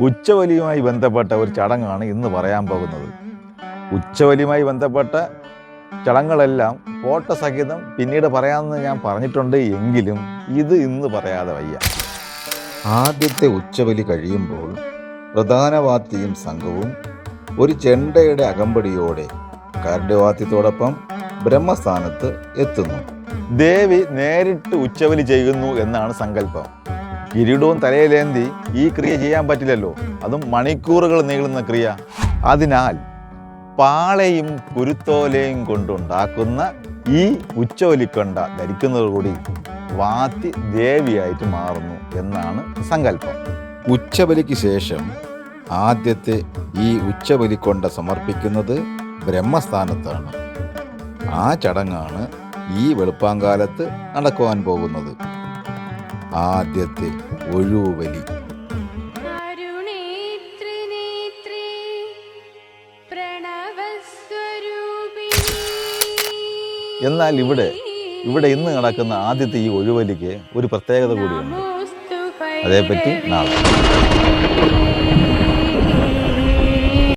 ഉച്ചവലിയുമായി ബന്ധപ്പെട്ട ഒരു ചടങ്ങാണ് ഇന്ന് പറയാൻ പോകുന്നത്. ഉച്ചവലിയുമായി ബന്ധപ്പെട്ട ചടങ്ങുകളെല്ലാം ഫോട്ടോ സഹിതം പിന്നീട് പറയാമെന്ന് ഞാൻ പറഞ്ഞിട്ടുണ്ട്. എങ്കിലും ഇത് ഇന്ന് പറയാതെ വയ്യ. ആദ്യത്തെ ഉച്ചവലി കഴിയുമ്പോൾ പ്രധാനവാദ്യയും സംഘവും ഒരു ചെണ്ടയുടെ അകമ്പടിയോടെ കരടുവാദ്യത്തോടൊപ്പം ബ്രഹ്മസ്ഥാനത്ത് എത്തുന്നു. ദേവി നേരിട്ട് ഉച്ചവലി ചെയ്യുന്നു എന്നാണ് സങ്കല്പം. കിരീടവും തലയിലേന്തി ഈ ക്രിയ ചെയ്യാൻ പറ്റില്ലല്ലോ, അതും മണിക്കൂറുകൾ നീളുന്ന ക്രിയ. അതിനാൽ പാളയും കുരുത്തോലയും കൊണ്ടുണ്ടാക്കുന്ന ഈ ഉച്ചവലിക്കൊണ്ട ധരിക്കുന്നതോടുകൂടി വാത്തി ദേവിയായിട്ട് മാറുന്നു എന്നാണ് സങ്കല്പം. ഉച്ചബലിക്ക് ശേഷം ആദ്യത്തെ ഈ ഉച്ചബലിക്കൊണ്ട സമർപ്പിക്കുന്നത് ബ്രഹ്മസ്ഥാനത്താണ്. ആ ചടങ്ങാണ് ഈ വെളുപ്പാങ്കാലത്ത് നടക്കുവാൻ പോകുന്നത്. ആദ്യത്തെ ഒഴുവലി. എന്നാൽ ഇവിടെ ഇന്ന് നടക്കുന്ന ആദ്യത്തെ ഈ ഒഴുവലിക്ക് ഒരു പ്രത്യേകത കൂടിയുണ്ട്. അതേപ്പറ്റി നാളെ.